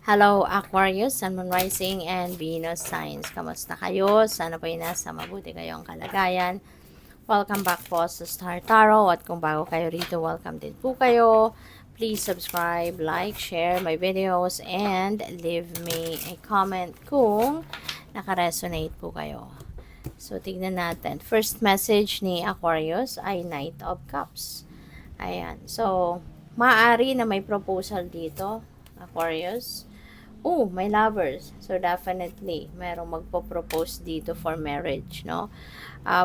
Hello Aquarius, Sun, Moon, Rising, and Venus signs. Kamusta kayo? Sana po ay nasa mabuti kayong kalagayan. Welcome back po sa Star Tarot. At kung bago kayo rito, welcome din po kayo. Please subscribe, like, share my videos, and leave me a comment kung nakaresonate po kayo. So, tignan natin. First message ni Aquarius ay Knight of Cups. Ayan. So, maaari na may proposal dito, Aquarius. Oh, may lovers. So, definitely, merong magpo-propose dito for marriage, no?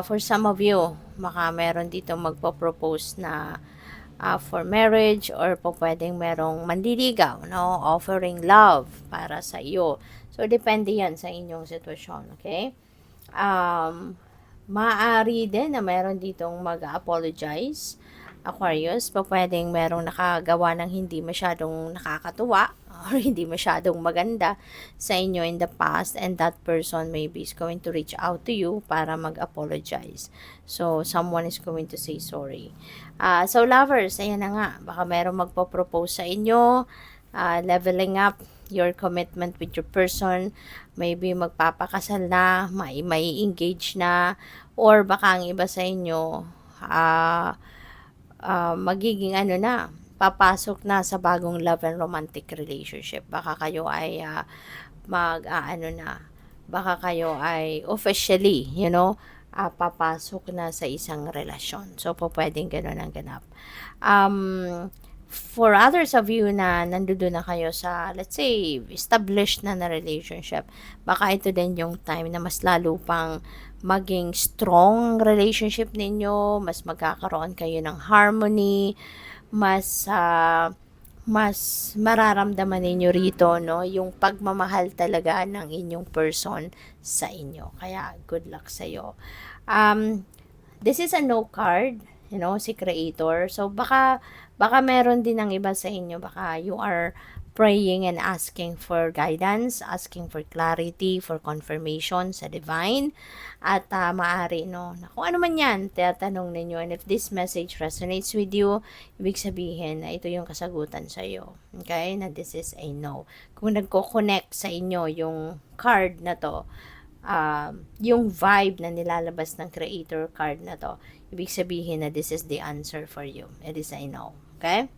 For some of you, baka meron dito magpo-propose na for marriage or po pwedeng merong mandiligaw, no? Offering love para sa iyo. So, depende yan sa inyong sitwasyon, okay? Maaari din na meron ditong mag-apologize, Aquarius, pa pwedeng merong nakagawa ng hindi masyadong nakakatuwa or hindi masyadong maganda sa inyo in the past, and that person maybe is going to reach out to you para mag-apologize. So, someone is going to say sorry. So, lovers, ayan na nga. Baka merong magpo-propose sa inyo, leveling up your commitment with your person. Maybe magpapakasal na, may engage na, or baka ang iba sa inyo, magiging papasok na sa bagong love and romantic relationship. Baka kayo ay baka kayo ay officially, papasok na sa isang relasyon. So, pwedeng gano'n ang ganap. For others of you na nandoon na kayo sa, let's say, established na relationship, baka ito din yung time na mas lalo pang maging strong relationship ninyo, mas magkakaroon kayo ng harmony, mas mararamdaman ninyo rito, no, yung pagmamahal talaga ng inyong person sa inyo. Kaya, good luck sa'yo. This is a no card, si Creator. So, baka meron din ng iba sa inyo, baka you are praying and asking for guidance, asking for clarity, for confirmation sa divine. At maaari, na kung ano man yan, tatanong ninyo. And if this message resonates with you, ibig sabihin na ito yung kasagutan sa iyo. Okay? Na this is a no. Kung nagko-connect sa inyo yung card na to, yung vibe na nilalabas ng Creator card na to, ibig sabihin na this is the answer for you. It is a no. Okay?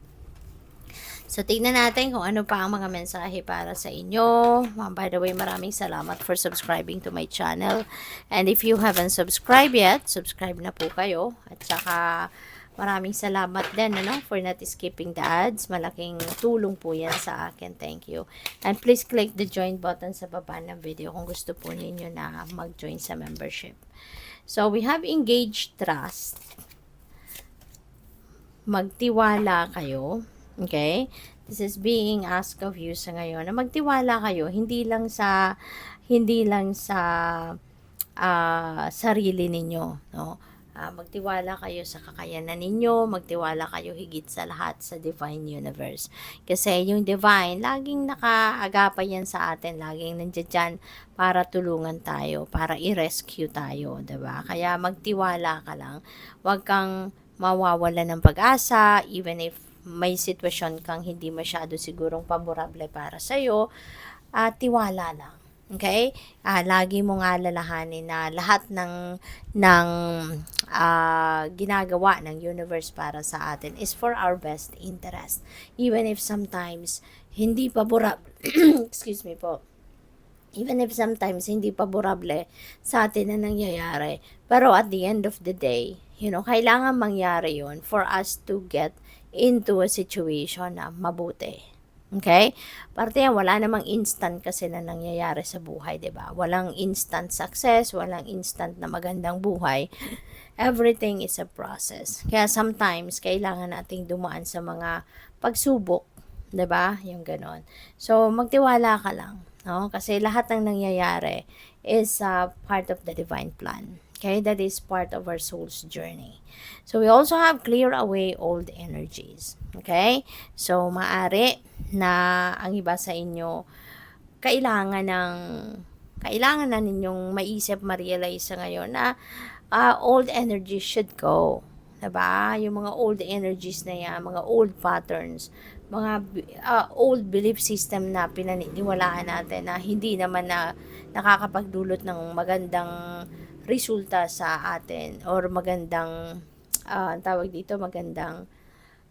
So, tignan natin kung ano pa ang mga mensahe para sa inyo. By the way, maraming salamat for subscribing to my channel. And if you haven't subscribed yet, subscribe na po kayo. At saka, maraming salamat din, for not skipping the ads. Malaking tulong po yan sa akin. Thank you. And please click the join button sa baba ng video kung gusto po ninyo na mag-join sa membership. So, we have engaged trust. Magtiwala kayo. Okay? This is being asked of you sa ngayon na magtiwala kayo hindi lang sa sarili ninyo, no? Magtiwala kayo sa kakayanan ninyo, magtiwala kayo higit sa lahat sa divine universe. Kasi yung divine, laging nakaagapay yan sa atin, laging nandiyan dyan para tulungan tayo, para i-rescue tayo, diba? Kaya magtiwala ka lang. Huwag kang mawawala ng pag-asa, even if may sitwasyon kang hindi masyado sigurong paborable para sa'yo, tiwala lang. Okay? Lagi mo nga lalahanin na lahat ng ginagawa ng universe para sa atin is for our best interest. Even if sometimes hindi paborable, excuse me po, even if sometimes hindi paborable sa atin na nangyayari. Pero at the end of the day, kailangan mangyari yun for us to get into a situation na mabuti. Okay? Parte yan, wala namang instant kasi na nangyayari sa buhay, diba? Walang instant success, walang instant na magandang buhay. Everything is a process. Kaya sometimes, kailangan nating dumaan sa mga pagsubok, diba? Yung ganon. So, magtiwala ka lang. No? Kasi lahat ng nangyayari is part of the divine plan. Okay, that is part of our soul's journey. So, we also have clear away old energies. Okay? So, maaari na ang iba sa inyo, kailangan na ninyong maisip, ma-realize sa ngayon na old energies should go. Diba? Yung mga old energies na yan, mga old patterns, old belief system na pinaniniwalaan natin na hindi naman na nakakapagdulot ng magandang resulta sa atin or magandang tawag dito, magandang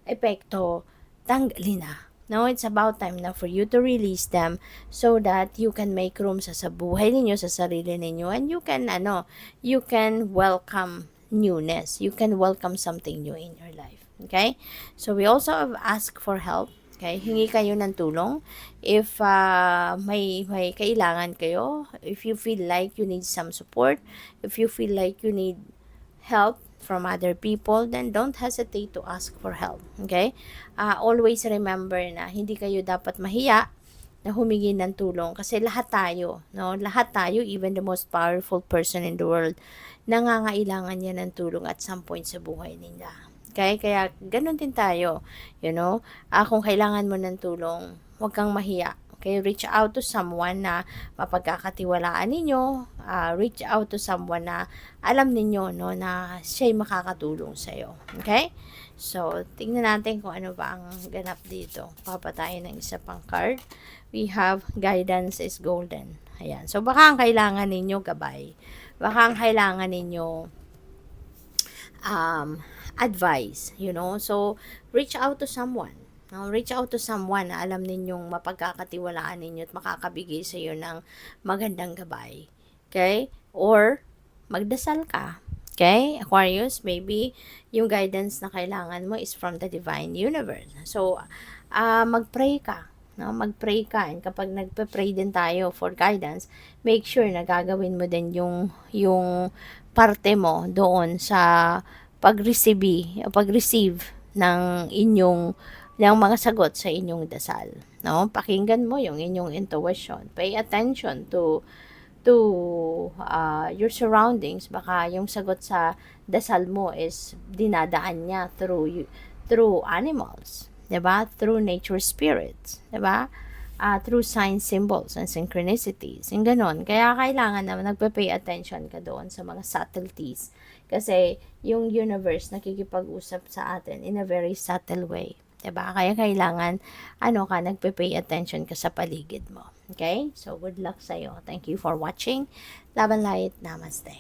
epekto, tanggalin na. No, it's about time na for you to release them so that you can make room sa buhay ninyo, sa sarili ninyo, and you can welcome newness. You can welcome something new in your life. Okay? So, we also have asked for help. Okay? Hingi kayo ng tulong. If may kailangan kayo, if you feel like you need some support, if you feel like you need help from other people, then don't hesitate to ask for help. Okay? Always remember na hindi kayo dapat mahiya na humingi ng tulong kasi lahat tayo, no? Lahat tayo, even the most powerful person in the world, nangangailangan niya ng tulong at some point sa buhay nila. Okay? Kaya ganun din tayo, kung kailangan mo ng tulong, huwag kang mahiya. Okay, reach out to someone na mapagkakatiwalaan ninyo, reach out to someone na alam ninyo, no, na siya'y makakatulong sa'yo. Okay? So, tingnan natin kung ano ba ang ganap dito. Papatayin ng isa pang card. We have guidance is golden. Ayan. So, baka ang kailangan ninyo gabay. Baka ang kailangan ninyo advice, So, reach out to someone. Reach out to someone na alam ninyong mapagkakatiwalaan ninyo at makakabigay sa iyo ng magandang gabay. Okay? Or, magdasal ka. Okay? Aquarius, maybe yung guidance na kailangan mo is from the divine universe. So, mag-pray ka. No? Mag-pray ka. And kapag nagpe-pray din tayo for guidance, make sure na gagawin mo din yung parte mo doon sa pag-receive ng mga sagot sa inyong dasal. No? Pakinggan mo yung inyong intuition. Pay attention to your surroundings. Baka yung sagot sa dasal mo is dinadaan niya through animals. 'Di ba? Through nature spirits. 'Di ba? Through signs, symbols, and synchronicities. Yung ganon. Kaya kailangan naman nagpe-pay attention ka doon sa mga subtleties. Kasi yung universe nakikipag-usap sa atin in a very subtle way. Diba? Kaya kailangan, nagpe-pay attention ka sa paligid mo. Okay? So, good luck sa'yo. Thank you for watching. Love and light. Namaste.